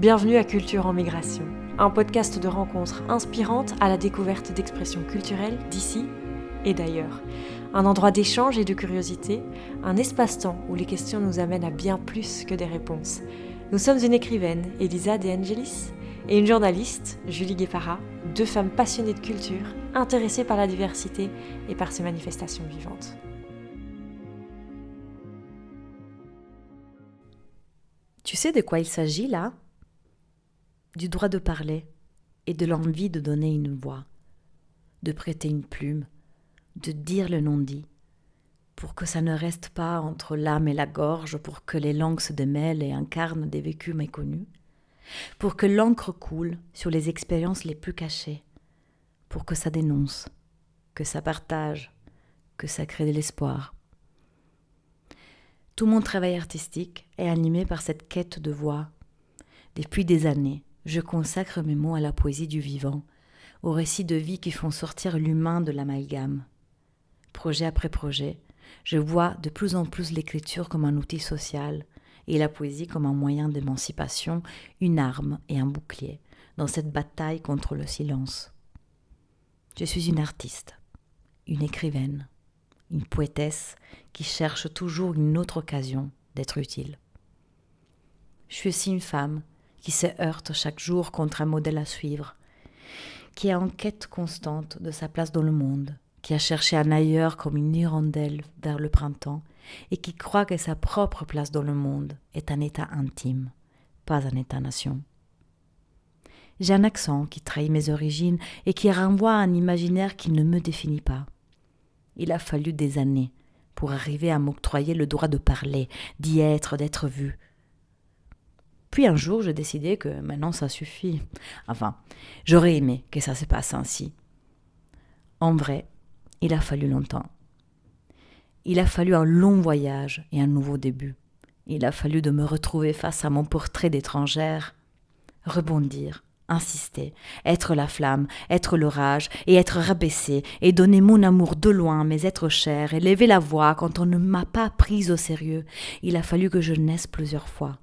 Bienvenue à Culture en Migration, un podcast de rencontres inspirantes à la découverte d'expressions culturelles d'ici et d'ailleurs. Un endroit d'échange et de curiosité, un espace-temps où les questions nous amènent à bien plus que des réponses. Nous sommes une écrivaine, Elisa De Angelis, et une journaliste, Julie Guépara, deux femmes passionnées de culture, intéressées par la diversité et par ses manifestations vivantes. Tu sais de quoi il s'agit là ? Du droit de parler et de l'envie de donner une voix, de prêter une plume, de dire le non-dit, pour que ça ne reste pas entre l'âme et la gorge, pour que les langues se démêlent et incarnent des vécus méconnus, pour que l'encre coule sur les expériences les plus cachées, pour que ça dénonce, que ça partage, que ça crée de l'espoir. Tout mon travail artistique est animé par cette quête de voix. Depuis des années, je consacre mes mots à la poésie du vivant, aux récits de vie qui font sortir l'humain de l'amalgame. Projet après projet, je vois de plus en plus l'écriture comme un outil social et la poésie comme un moyen d'émancipation, une arme et un bouclier dans cette bataille contre le silence. Je suis une artiste, une écrivaine, une poétesse qui cherche toujours une autre occasion d'être utile. Je suis aussi une femme qui se heurte chaque jour contre un modèle à suivre, qui est en quête constante de sa place dans le monde, qui a cherché un ailleurs comme une hirondelle vers le printemps et qui croit que sa propre place dans le monde est un état intime, pas un état-nation. J'ai un accent qui trahit mes origines et qui renvoie à un imaginaire qui ne me définit pas. Il a fallu des années pour arriver à m'octroyer le droit de parler, d'y être, d'être vue. Puis un jour, j'ai décidé que maintenant ça suffit. Enfin, j'aurais aimé que ça se passe ainsi. En vrai, il a fallu longtemps. Il a fallu un long voyage et un nouveau début. Il a fallu de me retrouver face à mon portrait d'étrangère, rebondir, insister, être la flamme, être l'orage et être rabaissé et donner mon amour de loin mais être cher et lever la voix quand on ne m'a pas prise au sérieux. Il a fallu que je naisse plusieurs fois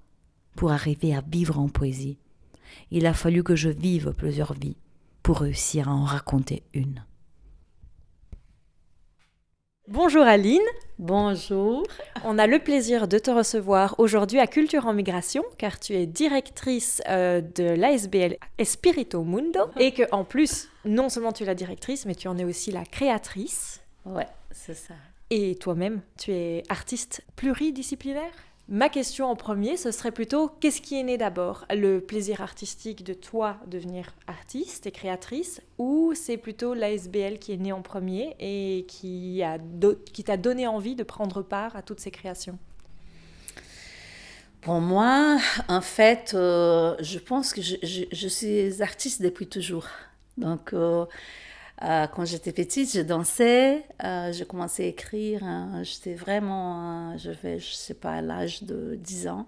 pour arriver à vivre en poésie. Il a fallu que je vive plusieurs vies pour réussir à en raconter une. Bonjour Aline. Bonjour. On a le plaisir de te recevoir aujourd'hui à Culture en Migration car tu es directrice de l'ASBL Espirito Mundo et que en plus, non seulement tu es la directrice mais tu en es aussi la créatrice. Ouais, c'est ça. Et toi-même, tu es artiste pluridisciplinaire. Ma question en premier, ce serait plutôt qu'est-ce qui est né d'abord ? Le plaisir artistique de toi devenir artiste et créatrice ou c'est plutôt l'ASBL qui est né en premier et qui t'a donné envie de prendre part à toutes ces créations ? Pour moi, en fait, je pense que je suis artiste depuis toujours. Donc, quand j'étais petite, je dansais, j'ai commencé à écrire, j'étais vraiment, je sais pas, à l'âge de 10 ans.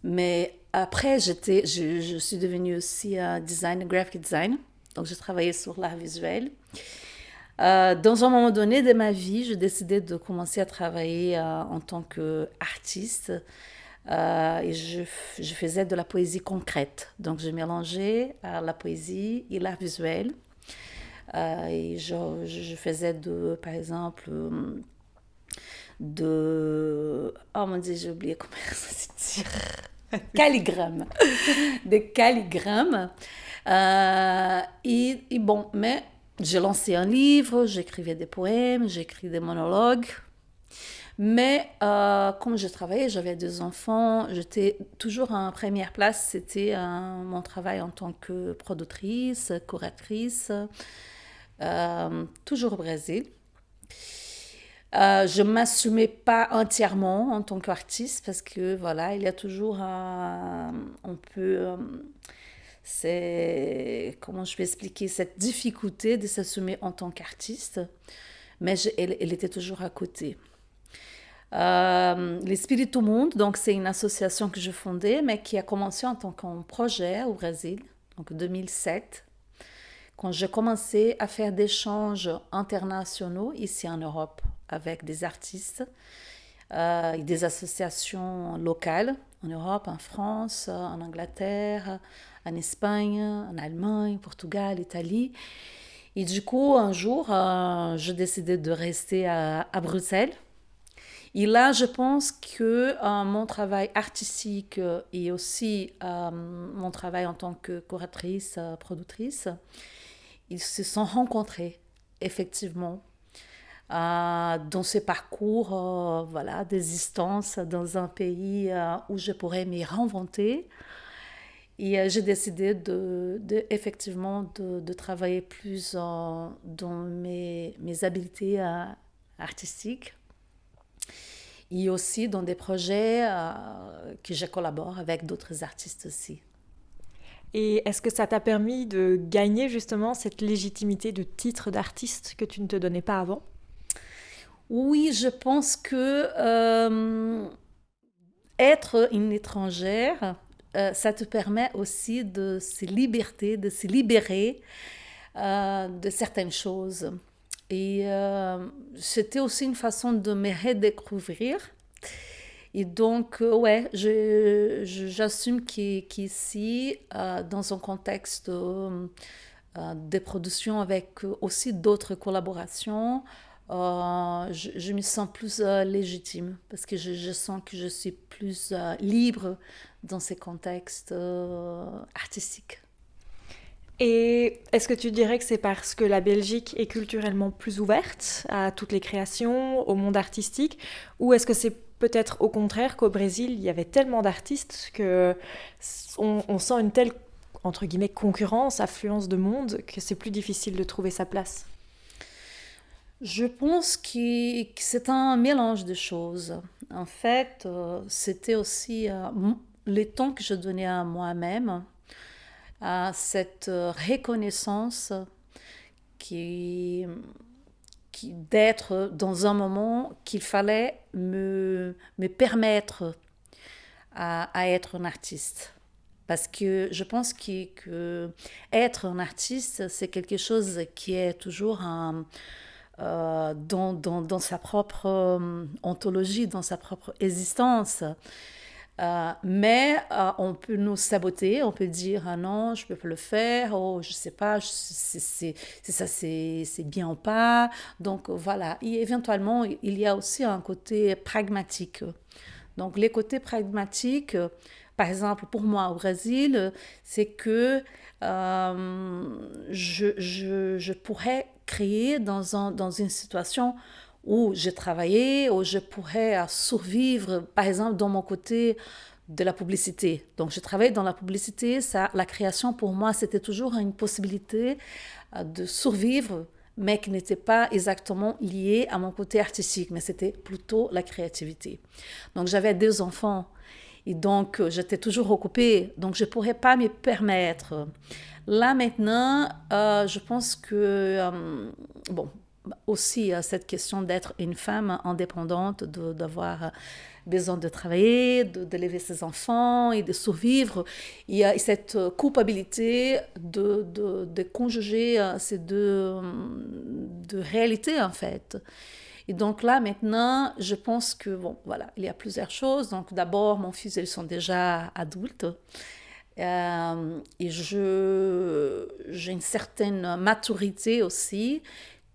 Mais après, je suis devenue aussi graphic design, donc j'ai travaillé sur l'art visuel. Dans un moment donné de ma vie, j'ai décidé de commencer à travailler en tant qu'artiste. Et je faisais de la poésie concrète. Donc, je mélangeais la poésie et l'art visuel. Et je faisais par exemple, oh mon Dieu, j'ai oublié comment ça se dit. Calligrammes. Des calligrammes. Et bon, mais j'ai lancé un livre, j'écrivais des poèmes, j'écris des monologues. Mais comme je travaillais, j'avais 2 enfants, j'étais toujours en première place, c'était mon travail en tant que productrice, correctrice, toujours au Brésil. Je ne m'assumais pas entièrement en tant qu'artiste parce que voilà, il y a toujours comment je vais expliquer cette difficulté de s'assumer en tant qu'artiste, mais elle était toujours à côté. L'Espirito Mundo, donc c'est une association que je fondais, mais qui a commencé en tant qu'un projet au Brésil, donc en 2007, quand j'ai commencé à faire des échanges internationaux ici en Europe avec des artistes et des associations locales en Europe, en France, en Angleterre, en Espagne, en Allemagne, Portugal, Italie. Et du coup, un jour, j'ai décidé de rester à Bruxelles. Et là, je pense que mon travail artistique et aussi mon travail en tant que curatrice, productrice, ils se sont rencontrés, effectivement, dans ce parcours voilà, d'existence dans un pays où je pourrais m'y réinventer. Et j'ai décidé effectivement de travailler plus dans mes habiletés artistiques et aussi dans des projets que je collabore avec d'autres artistes aussi. Et est-ce que ça t'a permis de gagner justement cette légitimité de titre d'artiste que tu ne te donnais pas avant? Oui, je pense que être une étrangère, ça te permet aussi de se libérer de certaines choses. Et c'était aussi une façon de me redécouvrir. Et donc, ouais, j'assume qu'ici, dans un contexte de production avec aussi d'autres collaborations, je me sens plus légitime parce que je sens que je suis plus libre dans ces contextes artistiques. Et est-ce que tu dirais que c'est parce que la Belgique est culturellement plus ouverte à toutes les créations, au monde artistique, ou est-ce que c'est peut-être au contraire qu'au Brésil, il y avait tellement d'artistes que on sent une telle, entre guillemets, concurrence, affluence de monde, que c'est plus difficile de trouver sa place? Je pense que c'est un mélange de choses. En fait, c'était aussi le temps que je donnais à moi-même, à cette reconnaissance qui, d'être dans un moment qu'il fallait me permettre à être un artiste. Parce que je pense que être un artiste, c'est quelque chose qui est toujours dans sa propre ontologie, dans sa propre existence. Mais on peut nous saboter, on peut dire ah non, je peux pas le faire, oh je sais pas, c'est bien ou pas. Donc voilà. Et éventuellement, il y a aussi un côté pragmatique. Donc les côtés pragmatiques, par exemple pour moi au Brésil, c'est que je pourrais créer dans une situation où j'ai travaillé, où je pourrais survivre, par exemple, dans mon côté de la publicité. Donc, je travaille dans la publicité. La création, pour moi, c'était toujours une possibilité de survivre, mais qui n'était pas exactement liée à mon côté artistique, mais c'était plutôt la créativité. Donc, j'avais 2 enfants. Et donc, j'étais toujours occupée. Donc, je ne pourrais pas me permettre. Là, maintenant, je pense que, bon, aussi cette question d'être une femme indépendante, d'avoir besoin de travailler, d'élever ses enfants et de survivre. Il y a cette culpabilité de conjuguer ces deux réalités, en fait. Et donc là, maintenant, je pense que, bon, voilà, il y a plusieurs choses. Donc d'abord, mon fils, ils sont déjà adultes. Et j'ai une certaine maturité aussi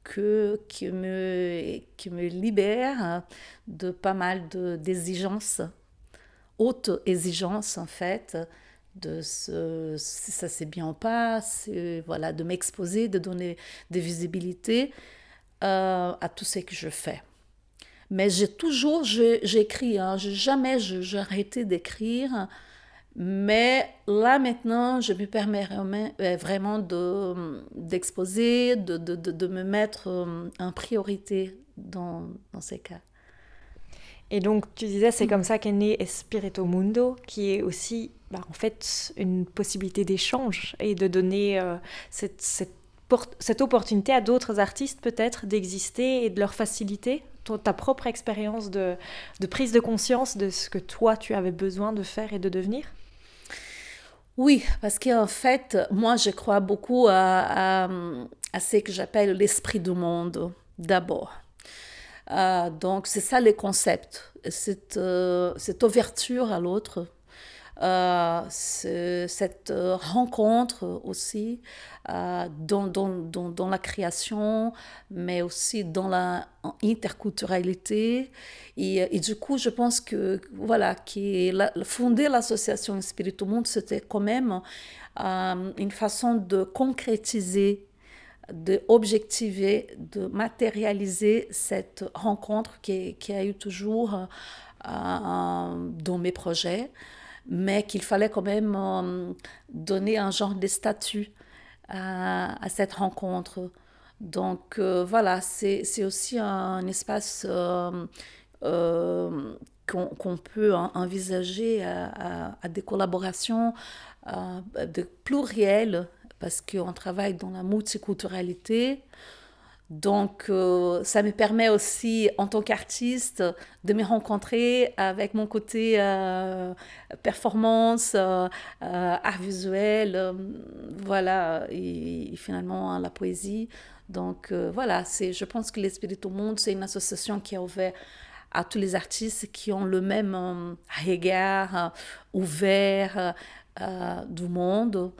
qui me libère de pas mal d'exigences, hautes exigences en fait, si ça c'est bien ou pas, voilà, de m'exposer, de donner des visibilités à tout ce que je fais. Mais j'écris, hein, jamais j'ai arrêté d'écrire. Mais là, maintenant, je me permets vraiment d'exposer, de me mettre en priorité dans ces cas. Et donc, tu disais, c'est comme ça qu'est né Espirito Mundo, qui est aussi, en fait, une possibilité d'échange et de donner cette opportunité à d'autres artistes, peut-être, d'exister et de leur faciliter ta propre expérience de prise de conscience de ce que toi, tu avais besoin de faire et de devenir. Oui, parce qu'en fait, moi, je crois beaucoup à ce que j'appelle l'esprit du monde, d'abord. Donc, c'est ça les concepts, cette ouverture à l'autre, cette rencontre aussi dans la création, mais aussi dans l'interculturalité. Et du coup, je pense que, voilà, fonder l'association Esprit au Monde, c'était quand même une façon de concrétiser, de objectiver, de matérialiser cette rencontre qui a eu toujours dans mes projets, mais qu'il fallait quand même donner un genre de statut à cette rencontre. Donc voilà, c'est aussi un espace qu'on peut envisager à des collaborations de plurielles, parce qu'on travaille dans la multiculturalité. Donc, ça me permet aussi, en tant qu'artiste, de me rencontrer avec mon côté performance, art visuel, voilà, et finalement la poésie. Donc, voilà, je pense que l'Esprit au Monde, c'est une association qui est ouverte à tous les artistes qui ont le même regard ouvert du monde.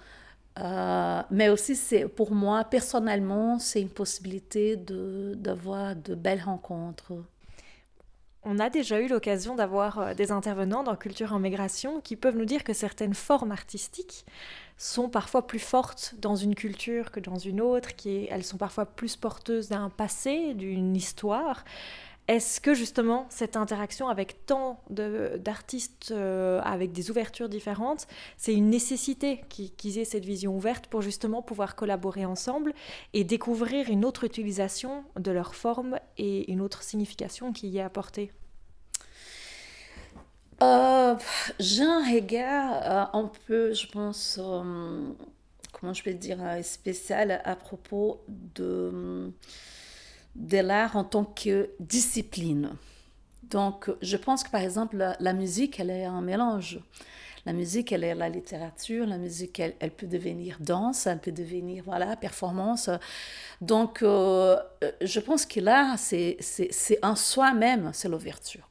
Mais aussi, pour moi, personnellement, c'est une possibilité d'avoir de belles rencontres. On a déjà eu l'occasion d'avoir des intervenants dans Culture en Migration qui peuvent nous dire que certaines formes artistiques sont parfois plus fortes dans une culture que dans une autre, elles sont parfois plus porteuses d'un passé, d'une histoire. Est-ce que justement cette interaction avec tant d'artistes avec des ouvertures différentes, c'est une nécessité qu'ils aient cette vision ouverte pour justement pouvoir collaborer ensemble et découvrir une autre utilisation de leur forme et une autre signification qui y est apportée? J'ai un regard un peu, je pense, comment je peux dire, spécial à propos de l'art en tant que discipline. Donc, je pense que par exemple, la musique, elle est un mélange. La musique, elle est la littérature. La musique, elle peut devenir danse, elle peut devenir, voilà, performance. Donc, je pense que l'art, c'est en soi-même, c'est l'ouverture.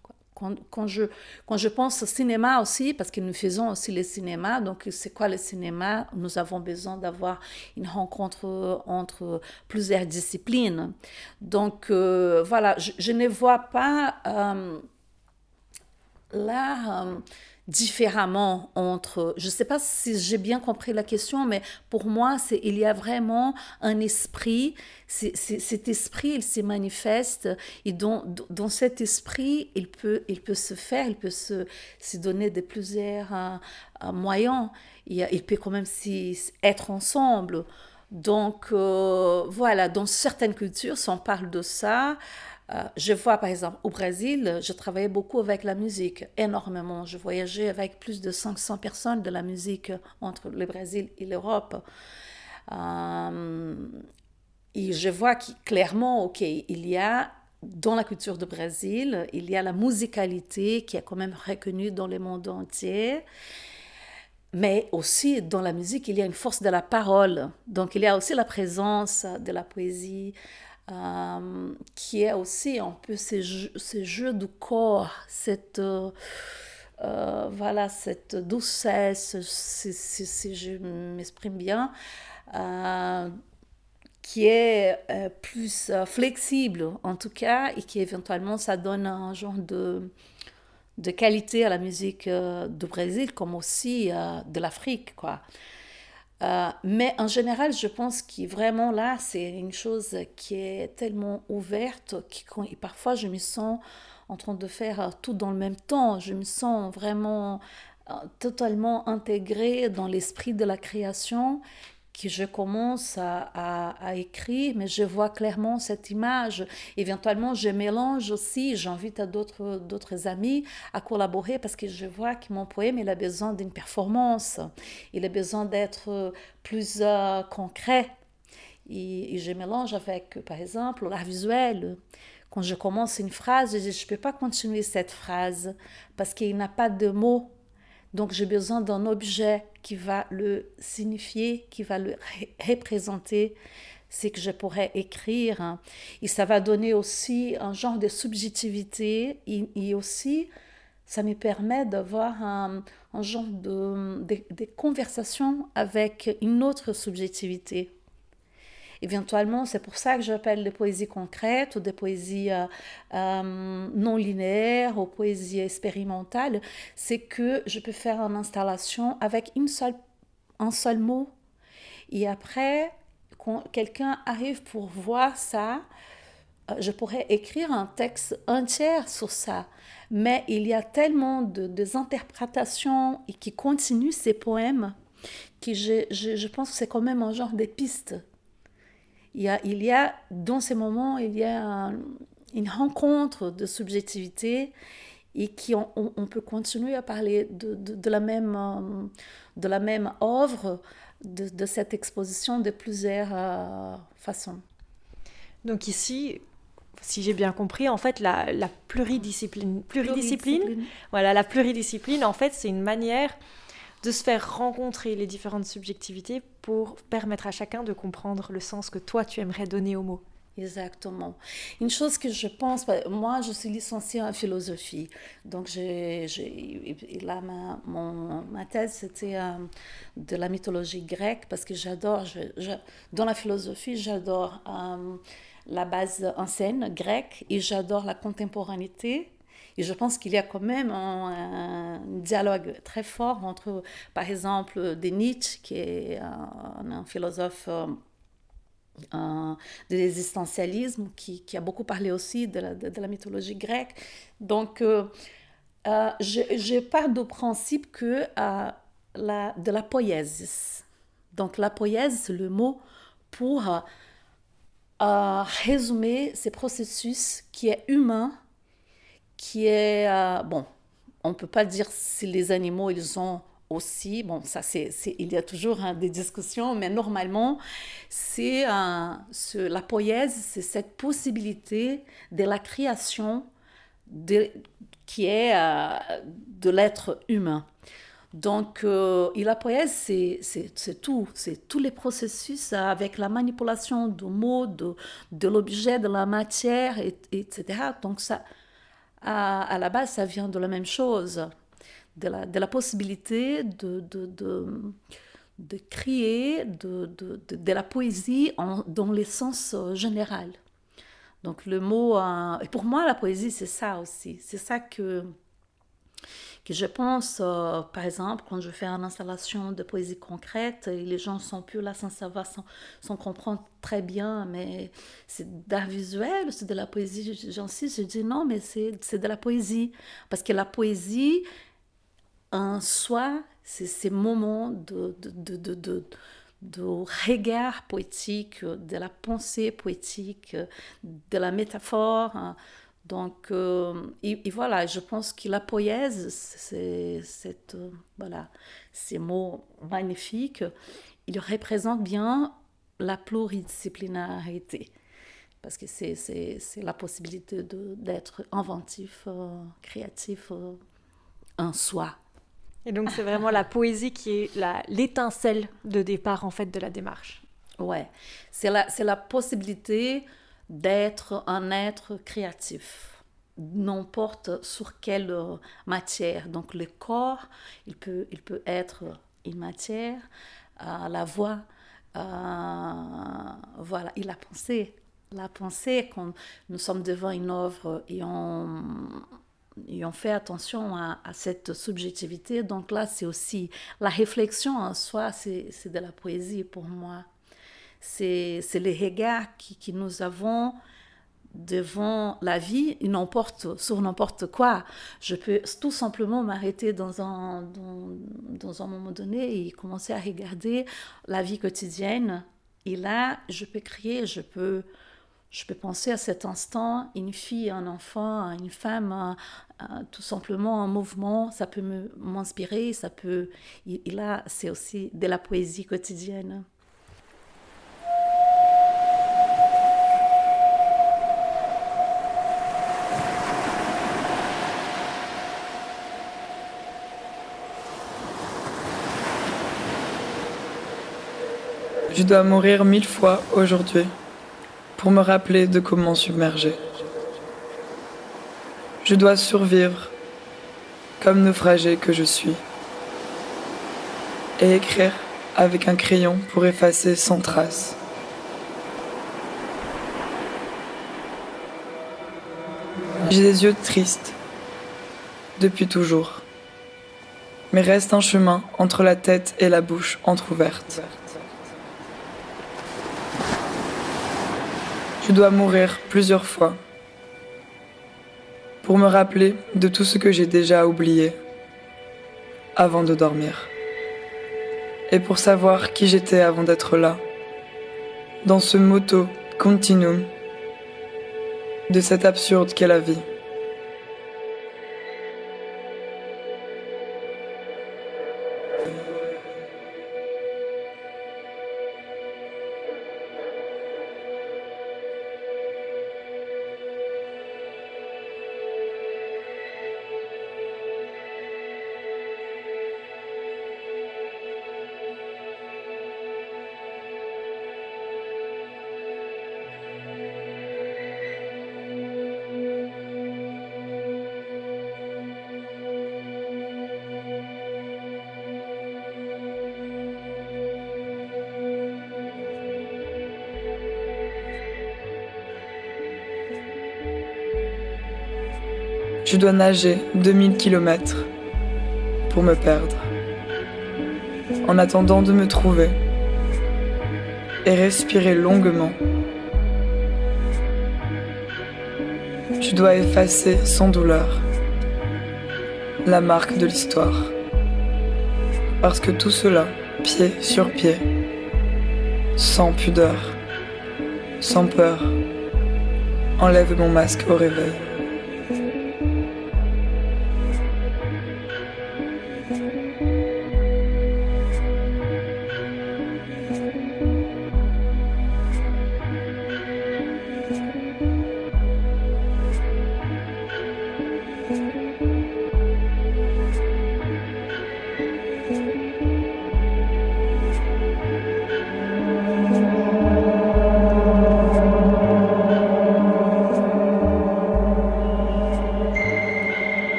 Quand je pense au cinéma aussi, parce que nous faisons aussi le cinéma, donc c'est quoi le cinéma? Nous avons besoin d'avoir une rencontre entre plusieurs disciplines. Donc voilà, je ne vois pas l'art différemment entre... Je ne sais pas si j'ai bien compris la question, mais pour moi, il y a vraiment un esprit. Cet esprit, il se manifeste. Et dans cet esprit, il peut se faire, il peut se donner de plusieurs moyens. Il peut quand même être ensemble. Donc, voilà, dans certaines cultures, si on parle de ça, je vois par exemple au Brésil, je travaillais beaucoup avec la musique, énormément. Je voyageais avec plus de 500 personnes de la musique entre le Brésil et l'Europe. Et je vois clairement, ok, il y a dans la culture du Brésil, il y a la musicalité qui est quand même reconnue dans le monde entier. Mais aussi, dans la musique, il y a une force de la parole. Donc, il y a aussi la présence de la poésie, qui est aussi un peu ces jeux du corps, voilà, cette doucesse, si je m'exprime bien, qui est plus flexible, en tout cas, et qui éventuellement, ça donne un genre de qualité à la musique du Brésil, comme aussi de l'Afrique, quoi. Mais en général, je pense que vraiment là, c'est une chose qui est tellement ouverte et parfois je me sens en train de faire tout dans le même temps. Je me sens vraiment totalement intégrée dans l'esprit de la création, que je commence à écrire, mais je vois clairement cette image. Éventuellement, je mélange aussi, j'invite à d'autres amis à collaborer parce que je vois que mon poème, il a besoin d'une performance. Il a besoin d'être plus concret. Et je mélange avec, par exemple, l'art visuel. Quand je commence une phrase, je dis, je ne peux pas continuer cette phrase parce qu'il n'a pas de mots. Donc, j'ai besoin d'un objet qui va le signifier, qui va le représenter. c'est que je pourrais écrire, hein, et ça va donner aussi un genre de subjectivité, et aussi ça me permet d'avoir un genre de conversation avec une autre subjectivité. Éventuellement, c'est pour ça que j'appelle des poésies concrètes ou des poésies non linéaires ou poésies expérimentales. C'est que je peux faire une installation avec un seul mot. Et après, quand quelqu'un arrive pour voir ça, je pourrais écrire un texte entier sur ça. Mais il y a tellement de interprétations et qui continuent ces poèmes que je pense que c'est quand même un genre de piste. Il y a dans ces moments, il y a une rencontre de subjectivité et on peut continuer à parler de la même œuvre, de cette exposition de plusieurs façons. Donc ici, si j'ai bien compris, en fait, la pluridiscipline, voilà, la pluridiscipline, en fait, c'est une manière de se faire rencontrer les différentes subjectivités pour permettre à chacun de comprendre le sens que toi, tu aimerais donner aux mots. Exactement. Une chose que je pense, moi je suis licenciée en philosophie, donc là ma thèse c'était de la mythologie grecque parce que j'adore, dans la philosophie j'adore la base ancienne grecque et j'adore la contemporanéité. Et je pense qu'il y a quand même un dialogue très fort entre, par exemple, Nietzsche, qui est un philosophe de l'existentialisme, qui a beaucoup parlé aussi de la mythologie grecque. Donc, je pars du principe que de la poiesis. Donc, la poiesie, c'est le mot pour résumer ce processus qui est humain, qui est, bon, on ne peut pas dire si les animaux, ils ont aussi, bon, ça il y a toujours des discussions, mais normalement, la poésie, c'est cette possibilité de la création qui est de l'être humain. Donc, et la poésie, c'est tout. C'est tous les processus avec la manipulation du mot, de l'objet, de la matière, etc. Donc, ça... À la base, ça vient de la même chose, de la possibilité de créer de la poésie dans le sens général. Donc le mot, et pour moi la poésie c'est ça aussi, c'est ça que je pense, par exemple, quand je fais une installation de poésie concrète, et les gens sont plus là sans savoir, sans comprendre très bien, mais c'est d'art visuel, c'est de la poésie. J'insiste, je dis non, mais c'est de la poésie. Parce que la poésie, en soi, c'est ces moments de regard poétique, de la pensée poétique, de la métaphore, hein. Donc, et voilà, je pense que la poésie, voilà, ces mots magnifiques, ils représentent bien la pluridisciplinarité. Parce que c'est la possibilité d'être inventif, créatif en soi. Et donc, c'est vraiment la poésie qui est l'étincelle de départ, en fait, de la démarche. Ouais, c'est la possibilité d'être un être créatif, n'importe sur quelle matière. Donc le corps, il peut être une matière, la voix, voilà, et la pensée, quand nous sommes devant une œuvre et on fait attention à cette subjectivité. Donc là, c'est aussi la réflexion en soi, c'est de la poésie pour moi. C'est les regards que nous avons devant la vie, sur n'importe quoi. Je peux tout simplement m'arrêter dans un moment donné et commencer à regarder la vie quotidienne. Et là, je peux créer, je peux penser à cet instant, une fille, un enfant, une femme, tout simplement un mouvement, ça peut m'inspirer, et là, c'est aussi de la poésie quotidienne. Je dois mourir 1000 fois aujourd'hui pour me rappeler de comment submerger. Je dois survivre comme naufragé que je suis et écrire avec un crayon pour effacer sans trace. J'ai des yeux tristes depuis toujours, mais reste un chemin entre la tête et la bouche entr'ouverte. Je dois mourir plusieurs fois pour me rappeler de tout ce que j'ai déjà oublié avant de dormir. Et pour savoir qui j'étais avant d'être là, dans ce moto continuum de cette absurde qu'est la vie. Je dois nager 2000 km pour me perdre, en attendant de me trouver et respirer longuement. Je dois effacer sans douleur la marque de l'histoire, parce que tout cela, pied sur pied, sans pudeur, sans peur, enlève mon masque au réveil.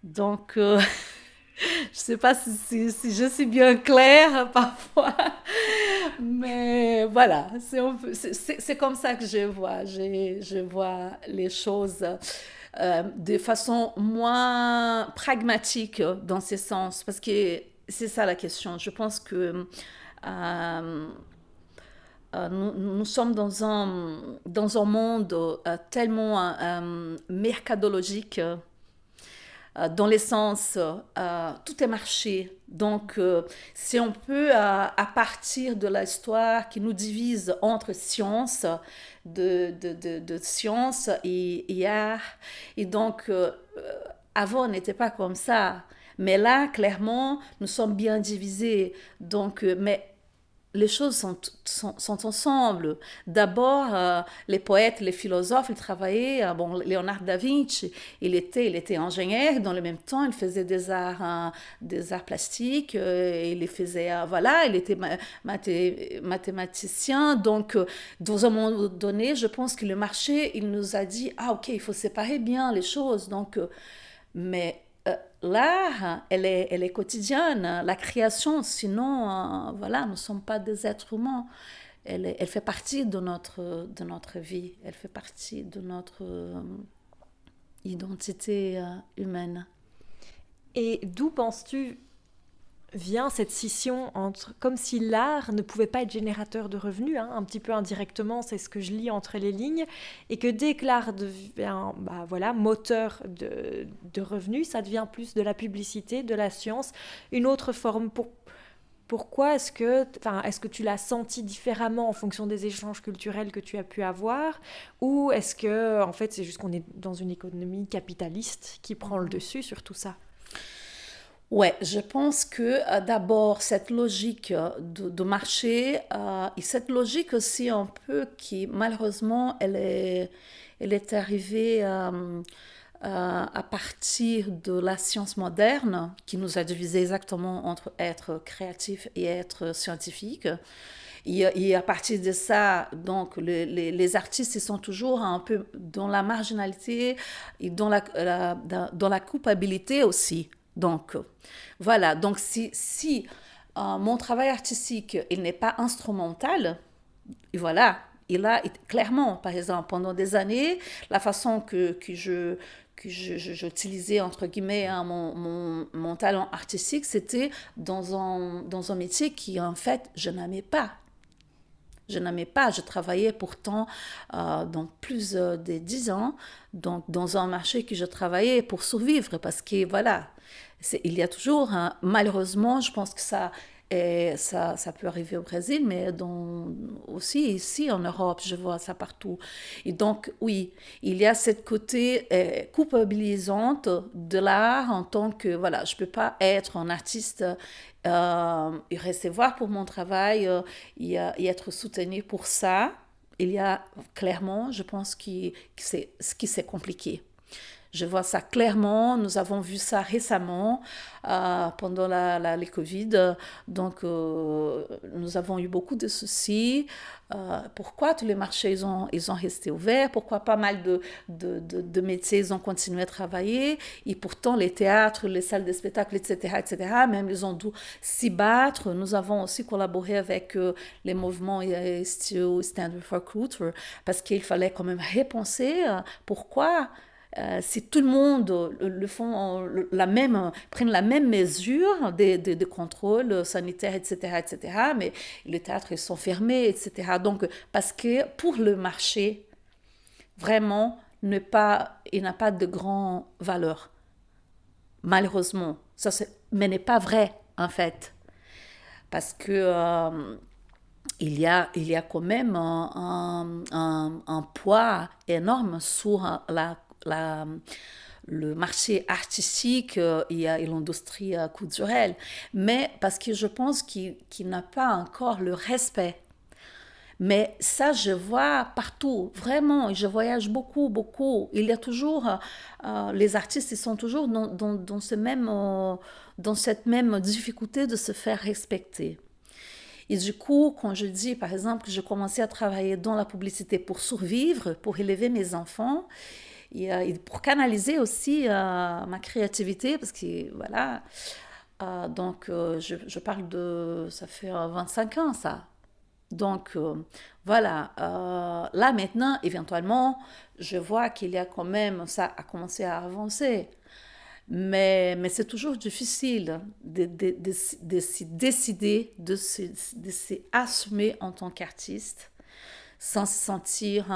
Donc, je ne sais pas si je suis bien claire parfois, mais voilà, c'est comme ça que je vois. Je vois les choses de façon moins pragmatique dans ce sens, parce que c'est ça la question. Je pense que nous sommes dans un monde tellement mercadologique, dans l'essence, tout est marché. Donc, si on peut, à partir de l'histoire qui nous divise entre science, de science et art, et donc, avant, on n'était pas comme ça. Mais là, clairement, nous sommes bien divisés. Donc, mais les choses sont ensemble. D'abord, les poètes, les philosophes, ils travaillaient. Bon, Léonard da Vinci, il était ingénieur. Dans le même temps, il faisait des arts plastiques. Il les faisait, voilà, il était mathématicien. Donc, dans un moment donné, je pense que le marché, il nous a dit, ah, ok, il faut séparer bien les choses. Donc, mais l'art, elle est quotidienne, la création, sinon, voilà, nous ne sommes pas des êtres humains. Elle fait partie de notre vie, elle fait partie de notre identité humaine. Et d'où penses-tu vient cette scission entre, comme si l'art ne pouvait pas être générateur de revenus, un petit peu indirectement, c'est ce que je lis entre les lignes, et que dès que l'art devient moteur de revenus, ça devient plus de la publicité, de la science, une autre forme. Pourquoi est-ce que tu l'as senti différemment en fonction des échanges culturels que tu as pu avoir, ou est-ce que en fait c'est juste qu'on est dans une économie capitaliste qui prend le dessus sur tout ça? Ouais, je pense que d'abord, cette logique de marché, et cette logique aussi un peu qui, malheureusement, elle est arrivée à partir de la science moderne, qui nous a divisé exactement entre être créatif et être scientifique. Et à partir de ça, donc, les artistes, ils sont toujours un peu dans la marginalité et dans la culpabilité aussi. Donc, voilà. Donc, si mon travail artistique, il n'est pas instrumental, et voilà, il a clairement, par exemple, pendant des années, la façon que j'utilisais, entre guillemets, mon talent artistique, c'était dans un métier qui, en fait, je n'aimais pas. Je travaillais pourtant dans plus de 10 ans dans un marché que je travaillais pour survivre parce que voilà, il y a toujours, malheureusement, je pense que ça peut arriver au Brésil, mais aussi ici en Europe, je vois ça partout. Et donc, oui, il y a cette côté culpabilisante de l'art en tant que, voilà, je ne peux pas être un artiste et recevoir pour mon travail et être soutenu pour ça. Il y a clairement, je pense, que c'est compliqué. Je vois ça clairement. Nous avons vu ça récemment pendant les Covid. Donc, nous avons eu beaucoup de soucis. Pourquoi tous les marchés ils ont resté ouverts? Pourquoi pas mal de métiers ils ont continué à travailler? Et pourtant, les théâtres, les salles de spectacle, etc., même ils ont dû s'y battre. Nous avons aussi collaboré avec les mouvements Still Stand for Culture parce qu'il fallait quand même repenser pourquoi si tout le monde prenne la même mesure de contrôle sanitaire, etc., mais les théâtres ils sont fermés, etc. Donc, parce que pour le marché, vraiment, il n'a pas de grande valeur. Malheureusement. Mais n'est pas vrai, en fait. Parce que il y a quand même un poids énorme sur le marché artistique et l'industrie culturelle, mais parce que je pense qu'il n'a pas encore le respect. Mais ça, je vois partout, vraiment, je voyage beaucoup, beaucoup. Il y a toujours, les artistes, ils sont toujours dans cette même difficulté de se faire respecter. Et du coup, quand je dis, par exemple, que je commençais à travailler dans la publicité pour survivre, pour élever mes enfants, et pour canaliser aussi ma créativité, parce que voilà, donc je parle ça fait 25 ans ça. Donc voilà, là maintenant, éventuellement, je vois qu'il y a quand même, ça a commencé à avancer. Mais c'est toujours difficile de se décider, de s'assumer en tant qu'artiste sans se sentir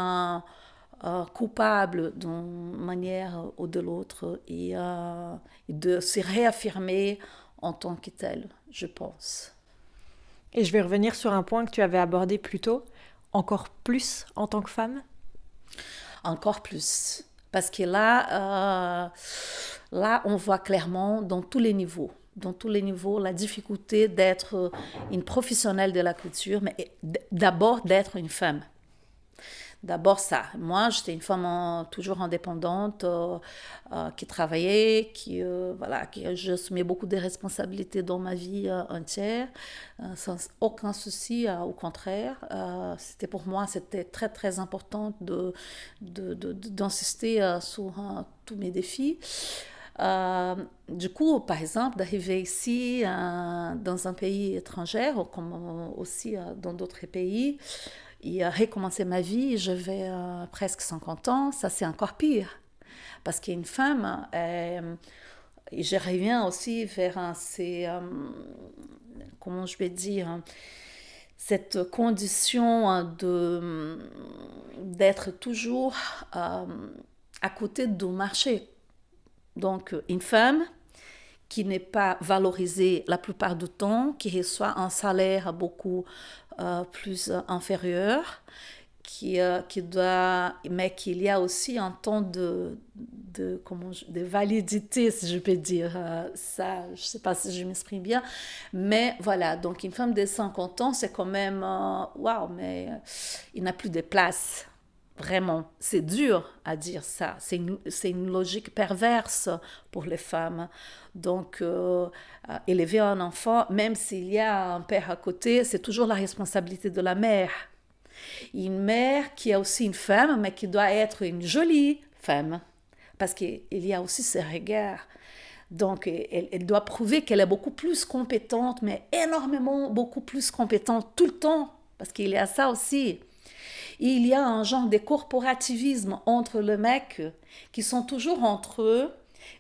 coupable d'une manière ou de l'autre et de se réaffirmer en tant que tel, je pense. Et je vais revenir sur un point que tu avais abordé plus tôt, encore plus en tant que femme? Encore plus. Parce que là, on voit clairement dans tous les niveaux, la difficulté d'être une professionnelle de la culture, mais d'abord d'être une femme. D'abord ça. Moi, j'étais une femme toujours indépendante, qui travaillait, qui j'assumais beaucoup de responsabilités dans ma vie entière, sans aucun souci, au contraire. Pour moi, c'était très, très important d'insister sur tous mes défis. Du coup, par exemple, d'arriver ici dans un pays étranger, comme aussi dans d'autres pays, et recommencer ma vie, je vais presque 50 ans, ça c'est encore pire. Parce qu'une femme, et je reviens aussi vers comment je vais dire, cette condition d'être toujours à côté du marché. Donc, une femme qui n'est pas valorisée la plupart du temps, qui reçoit un salaire beaucoup plus inférieur, mais qu'il y a aussi un temps de validité, si je peux dire ça, je ne sais pas si je m'exprime bien, mais voilà, donc une femme de 50 ans, c'est quand même, waouh, mais il n'a plus de place. Vraiment, c'est dur à dire ça. C'est une logique perverse pour les femmes. Donc, élever un enfant, même s'il y a un père à côté, c'est toujours la responsabilité de la mère. Une mère qui est aussi une femme, mais qui doit être une jolie femme. Parce qu'il y a aussi ses regards. Donc, elle doit prouver qu'elle est beaucoup plus compétente, mais énormément, beaucoup plus compétente tout le temps. Parce qu'il y a ça aussi. Il y a un genre de corporativisme entre les mecs qui sont toujours entre eux.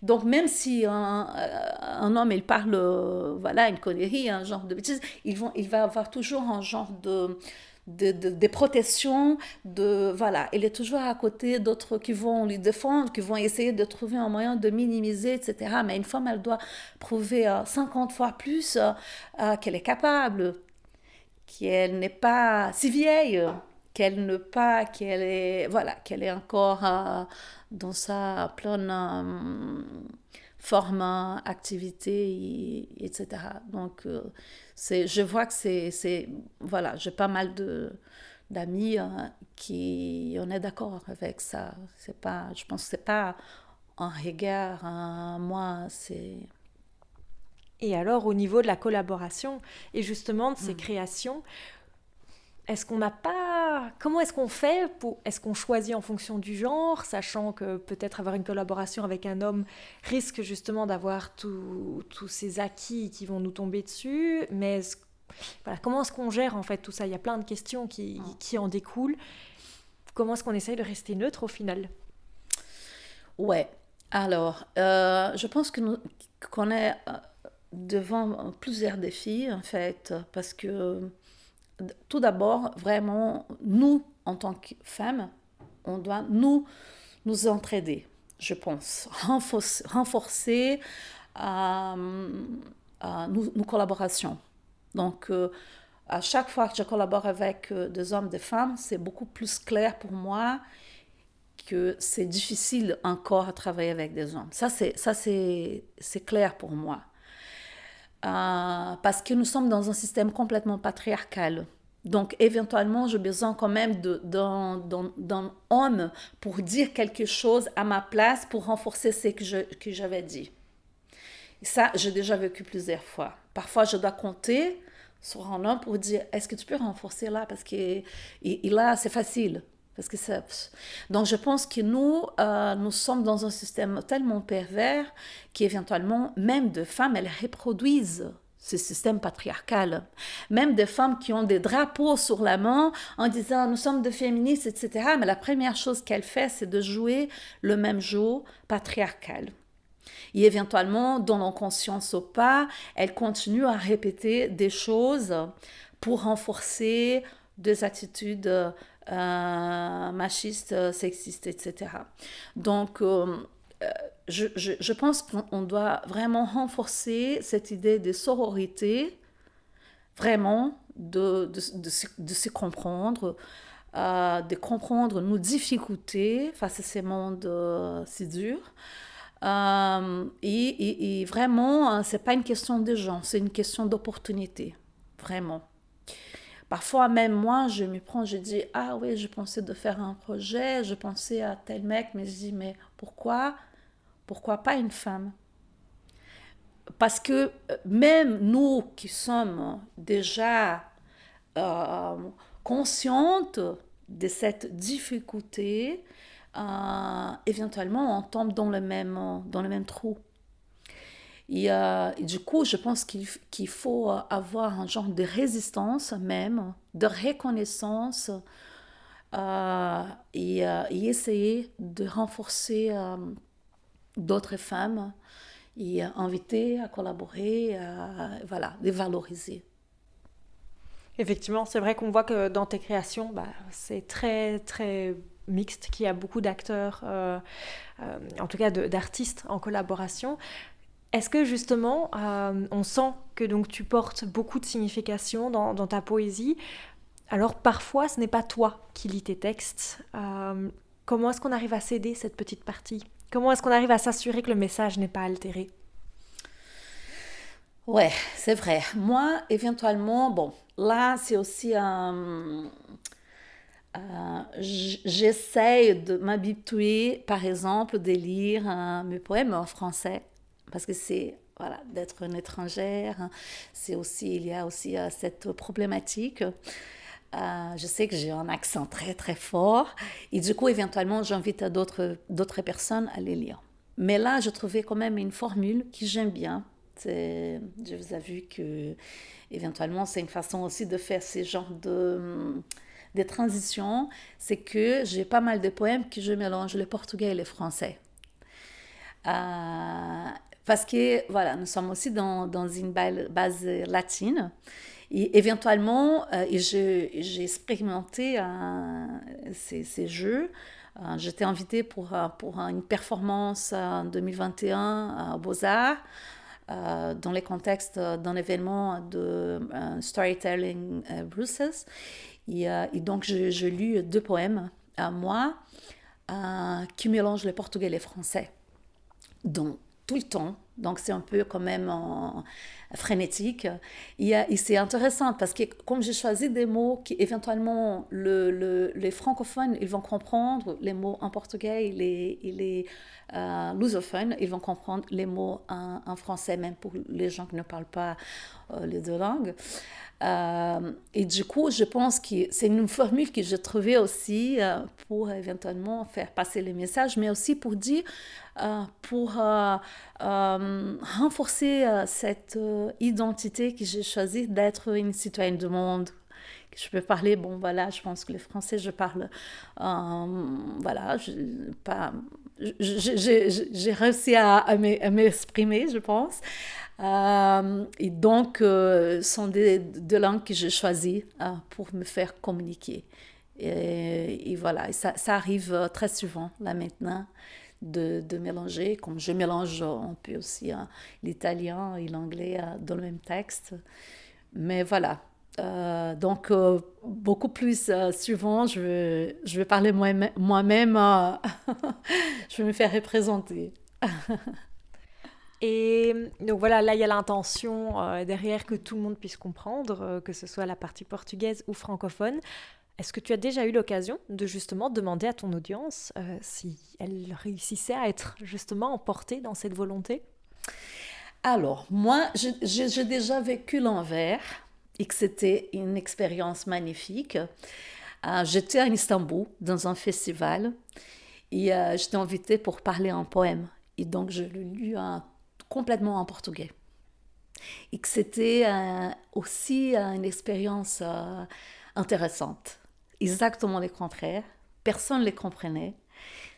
Donc, même si un homme, il parle, voilà, une connerie, un genre de bêtise, il va avoir toujours un genre de protection, voilà. Il est toujours à côté d'autres qui vont lui défendre, qui vont essayer de trouver un moyen de minimiser, etc. Mais une femme, elle doit prouver 50 fois plus qu'elle est capable, qu'elle n'est pas si vieille, qu'elle est encore dans sa pleine forme, activité, etc. Donc, je vois que voilà, j'ai pas mal d'amis qui en est d'accord avec ça. Je pense que c'est pas un regard, moi, c'est... Et alors, au niveau de la collaboration et justement de ces créations, comment est-ce qu'on fait est-ce qu'on choisit en fonction du genre, sachant que peut-être avoir une collaboration avec un homme risque justement d'avoir tous ces acquis qui vont nous tomber dessus, mais voilà, comment est-ce qu'on gère en fait tout ça? Il y a plein de questions qui en découlent. Comment est-ce qu'on essaye de rester neutre au final? Ouais, alors, je pense qu'on est devant plusieurs défis en fait, parce que tout d'abord, vraiment, nous, en tant que femmes, on doit nous entraider, je pense, renforcer nos collaborations. Donc, à chaque fois que je collabore avec des hommes, des femmes, c'est beaucoup plus clair pour moi que c'est difficile encore à travailler avec des hommes. Ça, c'est clair pour moi. Parce que nous sommes dans un système complètement patriarcal. Donc, éventuellement, j'ai besoin quand même d'un homme pour dire quelque chose à ma place, pour renforcer ce que j'avais dit. Et ça, j'ai déjà vécu plusieurs fois. Parfois, je dois compter sur un homme pour dire, est-ce que tu peux renforcer là? Parce que là, c'est facile. Parce que donc, je pense que nous sommes dans un système tellement pervers qu'éventuellement, même des femmes, elles reproduisent ce système patriarcal. Même des femmes qui ont des drapeaux sur la main en disant « nous sommes des féministes », etc. Mais la première chose qu'elles font, c'est de jouer le même jeu patriarcal. Et éventuellement, dans l'inconscience ou pas, elles continuent à répéter des choses pour renforcer des attitudes machistes, sexistes, etc. Donc, je pense qu'on doit vraiment renforcer cette idée de sororité, vraiment, de se comprendre, de comprendre nos difficultés face à ces mondes si durs. Et vraiment, c'est pas une question de genre, c'est une question d'opportunité, vraiment. Parfois, même moi, je me prends, je dis, ah oui, je pensais de faire un projet, je pensais à tel mec, mais je dis, mais pourquoi pas une femme? Parce que même nous qui sommes déjà conscientes de cette difficulté, éventuellement on tombe dans le même trou. Et du coup, je pense qu'il faut avoir un genre de résistance même, de reconnaissance et essayer de renforcer d'autres femmes et inviter à collaborer, voilà, les valoriser. Effectivement, c'est vrai qu'on voit que dans tes créations, c'est très, très mixte, qu'il y a beaucoup d'acteurs, en tout cas d'artistes en collaboration. Est-ce que justement, on sent que donc, tu portes beaucoup de signification dans ta poésie? Alors parfois, ce n'est pas toi qui lis tes textes. Comment est-ce qu'on arrive à céder cette petite partie? Comment est-ce qu'on arrive à s'assurer que le message n'est pas altéré? Ouais, c'est vrai. Moi, éventuellement, bon, là, c'est aussi j'essaye de m'habituer, par exemple, de lire mes poèmes en français, parce que c'est, voilà, d'être une étrangère, c'est aussi, il y a aussi cette problématique. Je sais que j'ai un accent très très fort, et du coup, éventuellement, j'invite d'autres personnes à les lire. Mais là, je trouvais quand même une formule que j'aime bien. Je vous ai vu que, éventuellement, c'est une façon aussi de faire ces genres de transitions. C'est que j'ai pas mal de poèmes que je mélange le portugais et le français. Parce que, voilà, nous sommes aussi dans une base latine. Et éventuellement, j'ai expérimenté ces jeux. J'étais invitée pour une performance en 2021 à Beaux-Arts, dans le contexte d'un événement de Storytelling Brussels. Et donc, je lu 2 poèmes à moi qui mélangent le portugais et le français. Donc, tout le temps. Donc, c'est un peu quand même frénétique. Et c'est intéressant parce que comme j'ai choisi des mots qui, éventuellement, les francophones, ils vont comprendre les mots en portugais, et les lusophones, ils vont comprendre les mots en français, même pour les gens qui ne parlent pas les 2 langues. Et du coup, je pense que c'est une formule que j'ai trouvée aussi pour éventuellement faire passer les messages, mais aussi pour dire, pour renforcer cette identité que j'ai choisie d'être une citoyenne du monde. Je peux parler, bon voilà, je pense que le français, je parle, voilà, j'ai réussi à m'exprimer, je pense. Et donc, sont deux langues que j'ai choisies pour me faire communiquer. Et voilà, et ça arrive très souvent, là maintenant, de mélanger, comme je mélange un peu aussi l'italien et l'anglais dans le même texte. Mais voilà. Donc, beaucoup plus souvent, je vais parler moi-même, je vais me faire représenter. Et donc voilà, là il y a l'intention derrière que tout le monde puisse comprendre, que ce soit la partie portugaise ou francophone. Est-ce que tu as déjà eu l'occasion de justement demander à ton audience si elle réussissait à être justement emportée dans cette volonté? Alors, moi, j'ai déjà vécu l'envers et que c'était une expérience magnifique. J'étais à Istanbul dans un festival et j'étais invitée pour parler un poème. Et donc, je l'ai lu complètement en portugais. Et que c'était aussi une expérience intéressante. Exactement le contraire. Personne ne les comprenait,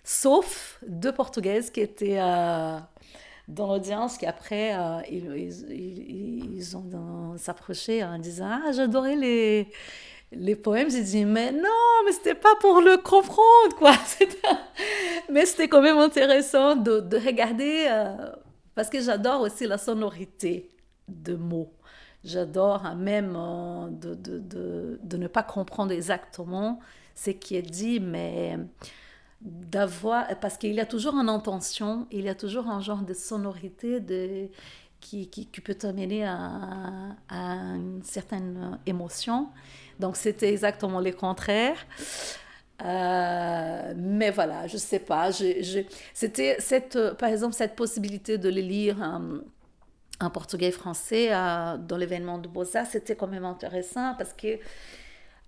sauf 2 Portugaises qui étaient dans l'audience, qui après, ils ont s'approché en disant « Ah, j'adorais les poèmes ». J'ai dit « Mais non, mais c'était pas pour le comprendre, quoi ». Mais c'était quand même intéressant de regarder, parce que j'adore aussi la sonorité de mots. J'adore même de ne pas comprendre exactement ce qui est dit, mais d'avoir, parce qu'il y a toujours une intention, il y a toujours un genre de sonorité qui peut t'amener à une certaine émotion. Donc c'était exactement le contraire. Mais voilà, je sais pas. C'était par exemple cette possibilité de les lire en portugais et français dans l'événement de Beaux-Arts, c'était quand même intéressant parce que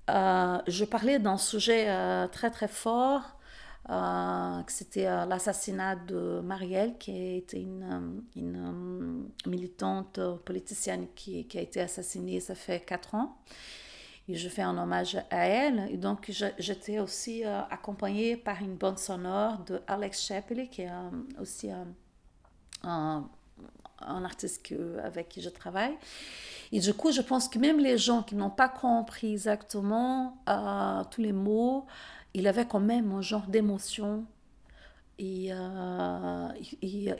je parlais d'un sujet très très fort, que c'était l'assassinat de Marielle, qui était une militante politicienne qui a été assassinée, ça fait 4 ans. Et je fais un hommage à elle. Et donc, j'étais aussi accompagnée par une bande sonore de Alex Shepley, qui est aussi un un artiste avec qui je travaille. Et du coup, je pense que même les gens qui n'ont pas compris exactement tous les mots, il avait quand même un genre d'émotion. Et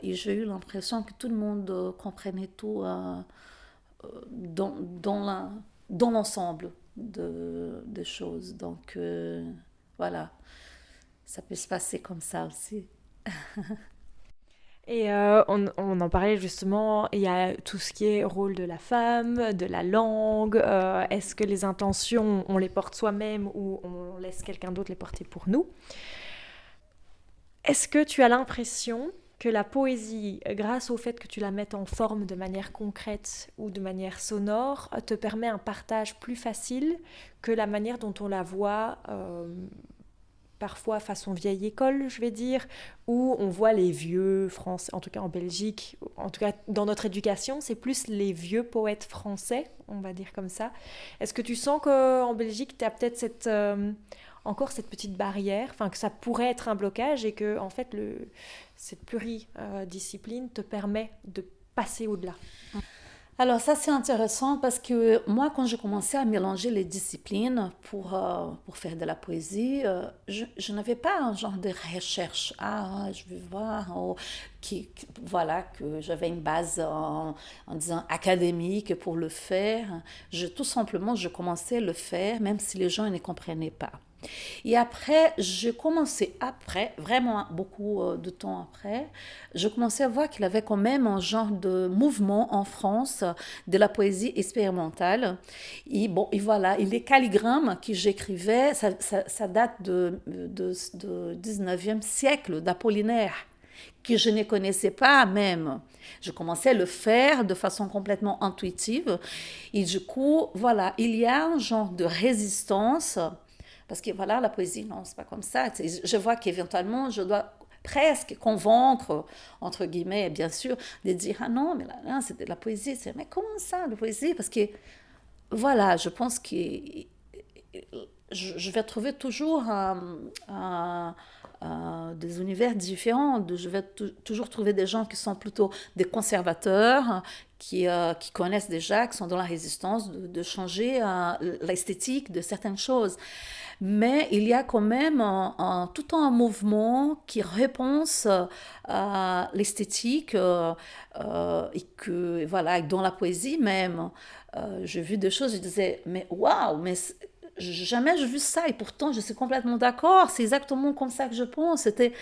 j'ai eu l'impression que tout le monde comprenait tout dans l'ensemble des choses. Donc, voilà, ça peut se passer comme ça aussi. Et on en parlait justement, il y a tout ce qui est rôle de la femme, de la langue. Est-ce que les intentions, on les porte soi-même ou on laisse quelqu'un d'autre les porter pour nous? Est-ce que tu as l'impression que la poésie, grâce au fait que tu la mettes en forme de manière concrète ou de manière sonore, te permet un partage plus facile que la manière dont on la voit parfois façon vieille école, je vais dire, où on voit les vieux français, en tout cas en Belgique, en tout cas dans notre éducation, c'est plus les vieux poètes français, on va dire comme ça. Est-ce que tu sens qu'en Belgique, tu as peut-être encore cette petite barrière, enfin que ça pourrait être un blocage et que en fait cette pluridiscipline te permet de passer au-delà? Alors ça, c'est intéressant parce que moi, quand j'ai commencé à mélanger les disciplines pour faire de la poésie, je n'avais pas un genre de recherche. Ah, je vais voir, voilà, que j'avais une base en disant académique pour le faire. Tout simplement, je commençais à le faire, même si les gens ne comprenaient pas. Et après, vraiment beaucoup de temps après, je commençais à voir qu'il y avait quand même un genre de mouvement en France de la poésie expérimentale. Et voilà, et les calligrammes que j'écrivais, ça date du 19e siècle, d'Apollinaire, que je ne connaissais pas même. Je commençais à le faire de façon complètement intuitive. Et du coup, voilà, il y a un genre de résistance. Parce que voilà, la poésie, non, c'est pas comme ça. Je vois qu'éventuellement, je dois presque convaincre, entre guillemets, bien sûr, de dire, ah non, mais là c'est de la poésie. Mais comment ça, la poésie? Parce que, voilà, je pense que je vais trouver toujours des univers différents. Je vais toujours trouver des gens qui sont plutôt des conservateurs, qui connaissent déjà, qui sont dans la résistance de changer l'esthétique de certaines choses. Mais il y a quand même tout un mouvement qui repense à l'esthétique et que, voilà, dans la poésie même, j'ai vu des choses, je disais, mais waouh, mais jamais j'ai vu ça et pourtant je suis complètement d'accord, c'est exactement comme ça que je pense. C'était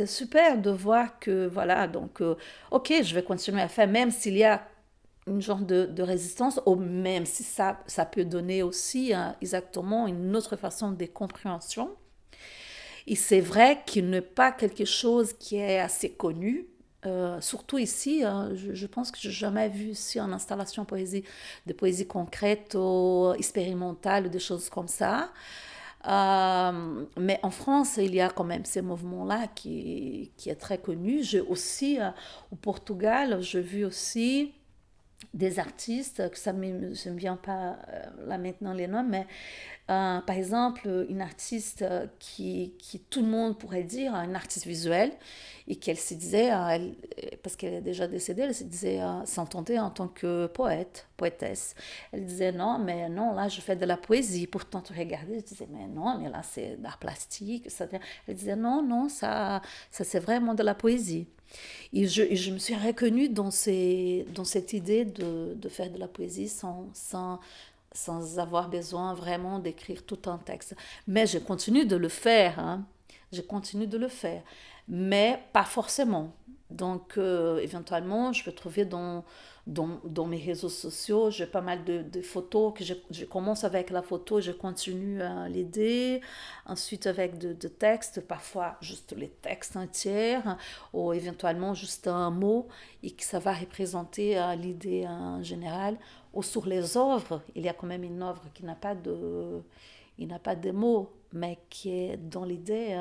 super de voir que, voilà, donc, ok, je vais continuer à faire, même s'il y a une genre de résistance, ou même si ça peut donner aussi exactement une autre façon de compréhension. Et c'est vrai qu'il n'est pas quelque chose qui est assez connu, surtout ici, je pense que je n'ai jamais vu ici en installation de poésie concrète ou expérimentale, des choses comme ça. Mais en France, il y a quand même ces mouvements-là qui est très connu. J'ai aussi, au Portugal, j'ai vu aussi des artistes, que ça ne me vient pas là maintenant les noms, mais par exemple, une artiste qui tout le monde pourrait dire, une artiste visuelle, et qu'elle se disait, parce qu'elle est déjà décédée, elle se disait, s'entendait en tant que poétesse. Elle disait, non, mais non, là, je fais de la poésie. Pourtant, tu regardais, je disais, mais non, mais là, c'est d'art plastique. Elle disait, non, ça c'est vraiment de la poésie. Et je me suis reconnue dans cette idée de faire de la poésie sans avoir besoin vraiment d'écrire tout un texte. Mais je continue de le faire, hein. Je continue de le faire, mais pas forcément. Donc, éventuellement, je peux trouver dans mes réseaux sociaux, j'ai pas mal de photos que je commence avec la photo, je continue à l'aider, ensuite avec de textes, parfois juste les textes entiers, ou éventuellement juste un mot, et que ça va représenter l'idée en général. Ou sur les œuvres, il y a quand même une œuvre qui n'a pas de mots, mais qui est dans l'idée,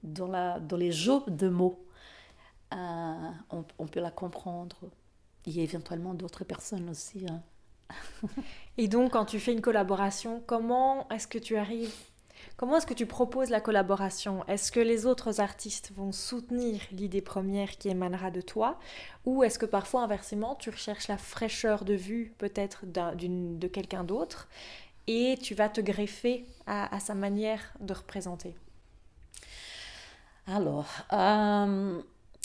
dans les jeux de mots. On peut la comprendre. Il y a éventuellement d'autres personnes aussi. Et donc, quand tu fais une collaboration, comment est-ce que tu arrives Comment est-ce que tu proposes la collaboration? Est-ce que les autres artistes vont soutenir l'idée première qui émanera de toi? Ou est-ce que parfois, inversement, tu recherches la fraîcheur de vue peut-être de quelqu'un d'autre et tu vas te greffer à sa manière de représenter? Alors,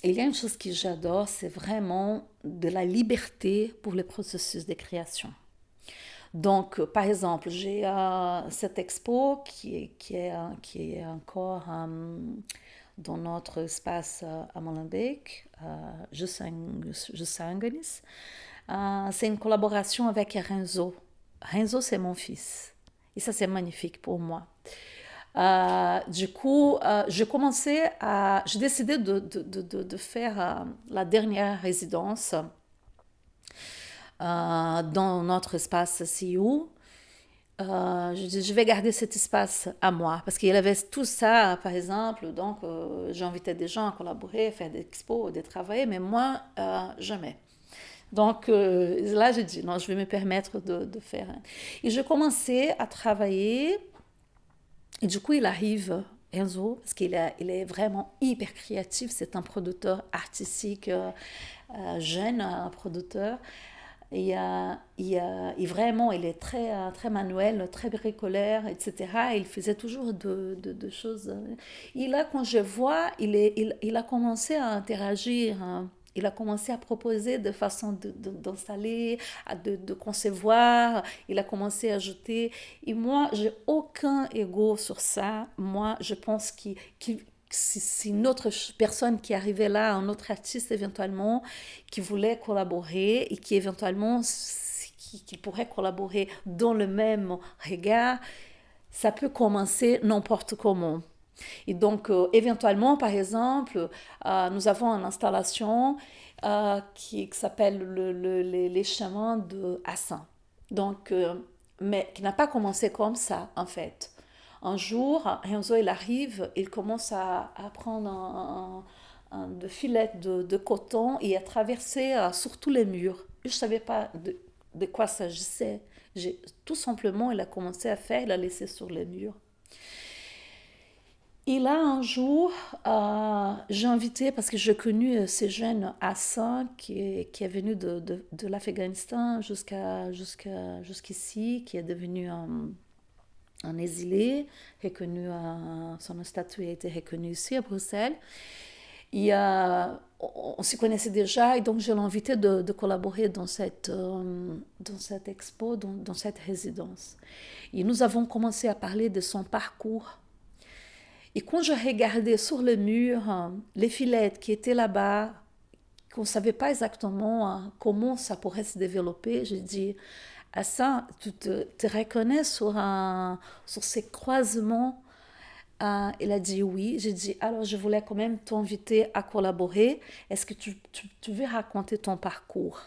il y a une chose que j'adore, c'est vraiment de la liberté pour le processus de création. Donc, par exemple, j'ai cette expo qui est encore dans notre espace à Molenbeek, Gesangenis. C'est une collaboration avec Renzo. Renzo, c'est mon fils. Et ça, c'est magnifique pour moi. Du coup, j'ai décidé de faire la dernière résidence dans notre espace CU. Je dis, je vais garder cet espace à moi parce qu'il y avait tout ça, par exemple. Donc, j'invitais des gens à collaborer, faire des expos, des travaux, mais moi, jamais. Donc là, j'ai dit, non, je vais me permettre de faire. Et je commençais à travailler. Et du coup, il arrive, Enzo, parce qu'il est vraiment hyper créatif. C'est un producteur artistique, jeune, un producteur. Et vraiment, il est très, très manuel, très bricolaire, etc. Et il faisait toujours de choses. Et là, quand je vois, il a commencé à interagir. Il a commencé à proposer de façon d'installer, de concevoir. Il a commencé à ajouter. Et moi, j'ai aucun ego sur ça. Moi, je pense c'est une autre personne qui arrivait là, un autre artiste éventuellement, qui voulait collaborer et qui éventuellement qui pourrait collaborer dans le même regard, ça peut commencer n'importe comment. Et donc, éventuellement, par exemple, nous avons une installation qui s'appelle les chemins de Hassan. Donc, mais qui n'a pas commencé comme ça, en fait. Un jour, Renzo, il arrive, il commence à prendre un filet de coton et à traverser sur tous les murs. Je ne savais pas de quoi il s'agissait. Tout simplement, il a commencé à faire, il a laissé sur les murs. Et là, un jour, j'ai invité, parce que j'ai connu ces jeunes Hassan qui est venu de l'Afghanistan jusqu'ici, qui est devenu un exilé, reconnu, son statut a été reconnu ici à Bruxelles. Et on s'y connaissait déjà, et donc je l'ai invité de collaborer dans cette expo, dans cette résidence. Et nous avons commencé à parler de son parcours. Et quand je regardais sur le mur les filets qui étaient là-bas, qu'on ne savait pas exactement comment ça pourrait se développer, j'ai dit, Hassan, tu te reconnais sur ces croisements? Il a dit oui. J'ai dit, alors je voulais quand même t'inviter à collaborer. Est-ce que tu veux raconter ton parcours?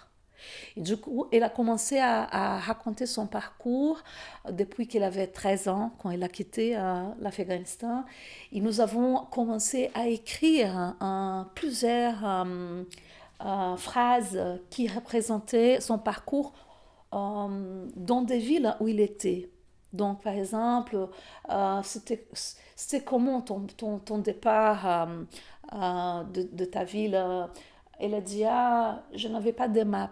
Et du coup, il a commencé à raconter son parcours depuis qu'il avait 13 ans, quand il a quitté l'Afghanistan. Et nous avons commencé à écrire plusieurs phrases qui représentaient son parcours dans des villes où il était. Donc, par exemple, c'était comment ton départ de ta ville. Elle a dit, je n'avais pas de map,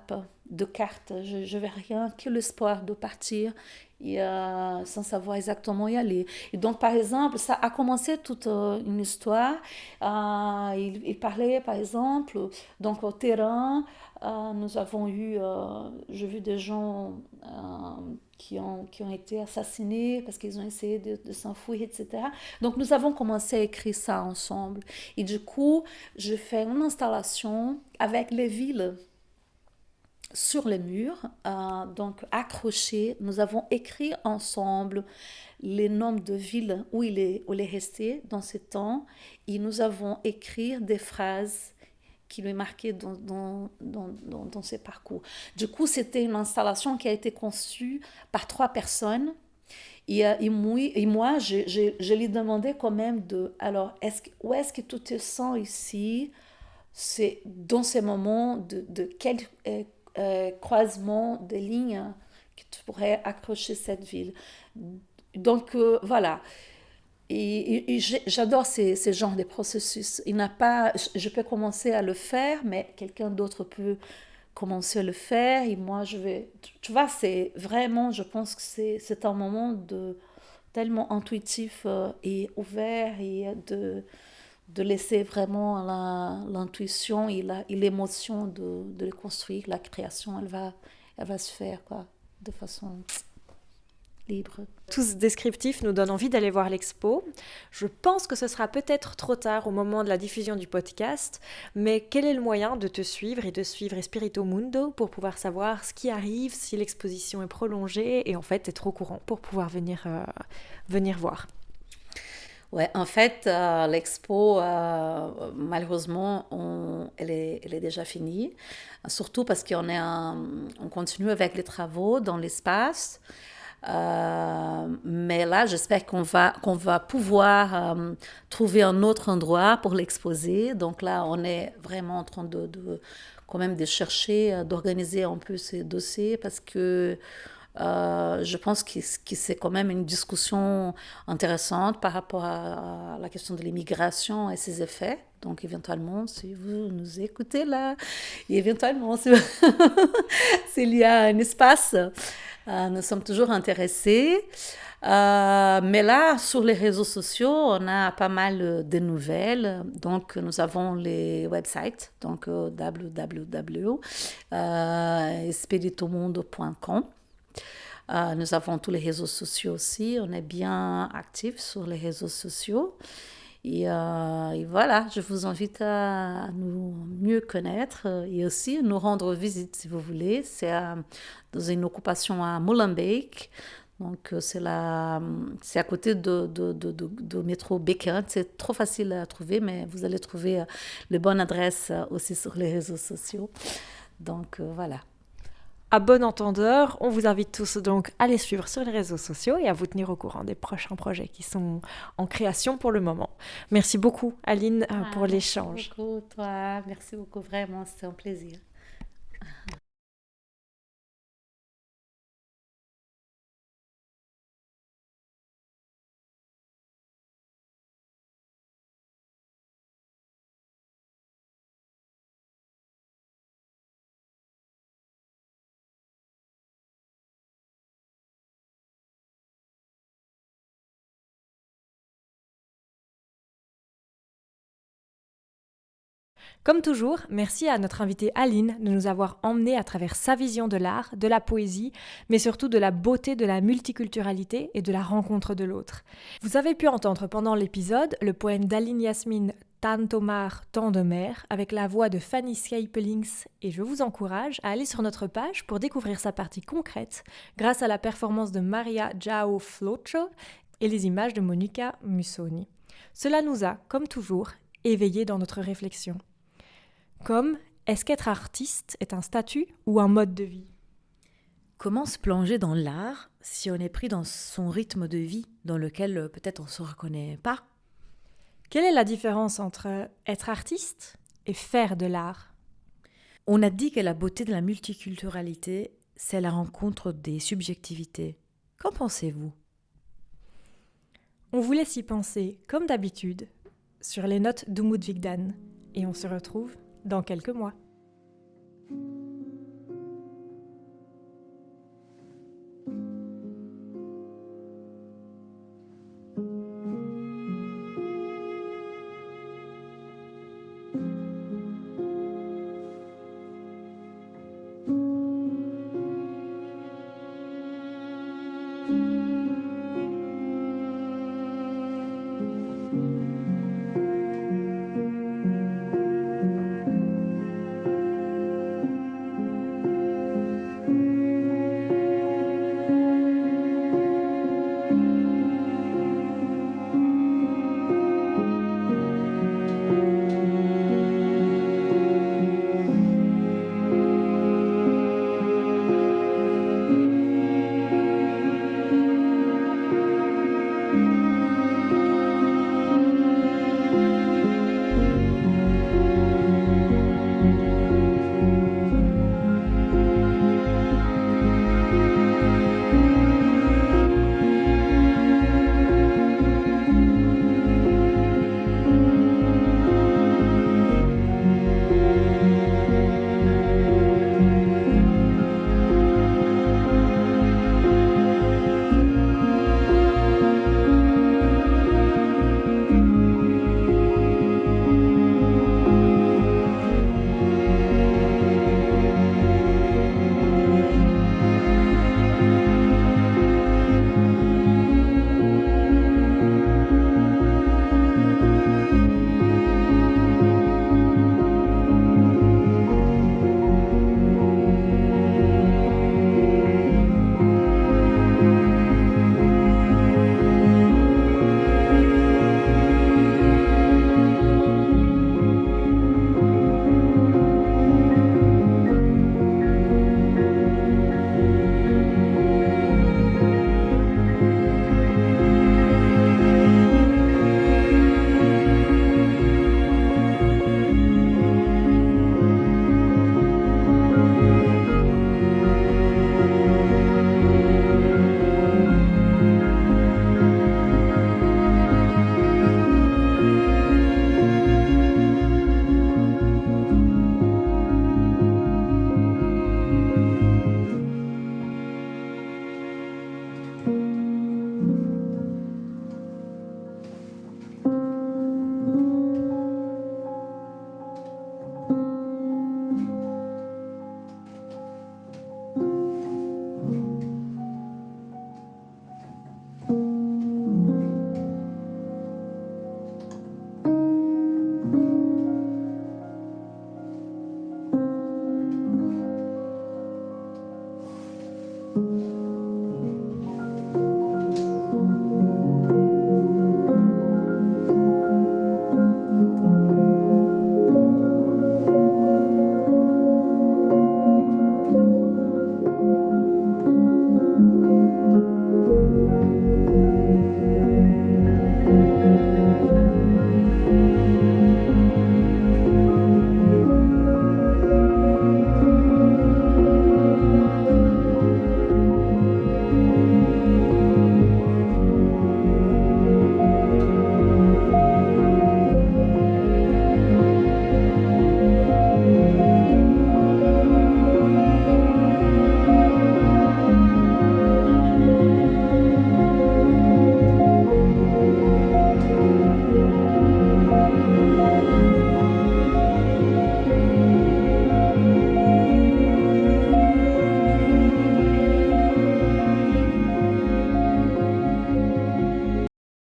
de carte, je n'avais rien que l'espoir de partir et, sans savoir exactement où y aller. Et donc, par exemple, ça a commencé toute une histoire. Il parlait, par exemple, donc au terrain, nous avons j'ai vu des gens qui ont été assassinés parce qu'ils ont essayé de s'enfuir, etc. Donc, nous avons commencé à écrire ça ensemble. Et du coup, je fais une installation avec les villes sur les murs, donc accrochées. Nous avons écrit ensemble les noms de villes où il est resté dans ce temps. Et nous avons écrit des phrases qui lui marquaient dans ses parcours. Du coup, c'était une installation qui a été conçue par 3 personnes. Et moi, je lui demandais quand même alors, où est-ce que tu te sens ici? C'est dans ces moments de quel croisement de lignes que tu pourrais accrocher cette ville. Donc, voilà. j'adore ces genres de processus. Il n'a pas, je peux commencer à le faire, mais quelqu'un d'autre peut commencer à le faire et moi je vais... Tu vois, c'est vraiment, je pense que c'est un moment tellement intuitif et ouvert et de laisser vraiment l'intuition et l'émotion de le construire. La création, elle va se faire quoi, de façon libre. Tout ce descriptif nous donne envie d'aller voir l'expo. Je pense que ce sera peut-être trop tard au moment de la diffusion du podcast, mais quel est le moyen de te suivre et de suivre Espirito Mundo pour pouvoir savoir ce qui arrive, si l'exposition est prolongée et en fait être au courant pour pouvoir venir voir? Ouais, en fait, l'expo, malheureusement, elle est déjà finie, surtout parce on continue avec les travaux dans l'espace. Mais là, j'espère qu'on va pouvoir trouver un autre endroit pour l'exposer. Donc là, on est vraiment en train quand même de chercher, d'organiser un peu ces dossiers parce que je pense que c'est quand même une discussion intéressante par rapport à la question de l'immigration et ses effets. Donc, éventuellement, si vous nous écoutez là, et éventuellement, s'il y a un espace, nous sommes toujours intéressés. Mais là, sur les réseaux sociaux, on a pas mal de nouvelles. Donc, nous avons les websites, donc www.espiritomundo.com. Nous avons tous les réseaux sociaux aussi. On est bien actifs sur les réseaux sociaux. Et voilà, je vous invite à nous mieux connaître et aussi nous rendre visite si vous voulez. C'est dans une occupation à Molenbeek. Donc, c'est à côté de métro Beacon. C'est trop facile à trouver, mais vous allez trouver la bonne adresse aussi sur les réseaux sociaux. Donc, voilà. À bon entendeur, on vous invite tous donc à les suivre sur les réseaux sociaux et à vous tenir au courant des prochains projets qui sont en création pour le moment. Merci beaucoup, Aline, pour l'échange. Merci beaucoup, toi. Merci beaucoup, vraiment, c'était un plaisir. Comme toujours, merci à notre invitée Aline de nous avoir emmenés à travers sa vision de l'art, de la poésie, mais surtout de la beauté de la multiculturalité et de la rencontre de l'autre. Vous avez pu entendre pendant l'épisode le poème d'Aline Yasmine Tanto mar, tant de mer, avec la voix de Fanny Skypelings, et je vous encourage à aller sur notre page pour découvrir sa partie concrète grâce à la performance de Maria João Flocho et les images de Monica Mussoni. Cela nous a, comme toujours, éveillés dans notre réflexion. Comme, est-ce qu'être artiste est un statut ou un mode de vie ? Comment se plonger dans l'art si on est pris dans son rythme de vie dans lequel peut-être on ne se reconnaît pas ? Quelle est la différence entre être artiste et faire de l'art ? On a dit que la beauté de la multiculturalité, c'est la rencontre des subjectivités. Qu'en pensez-vous ? On vous laisse y penser, comme d'habitude, sur les notes d'Umut Vigdan, et on se retrouve dans quelques mois.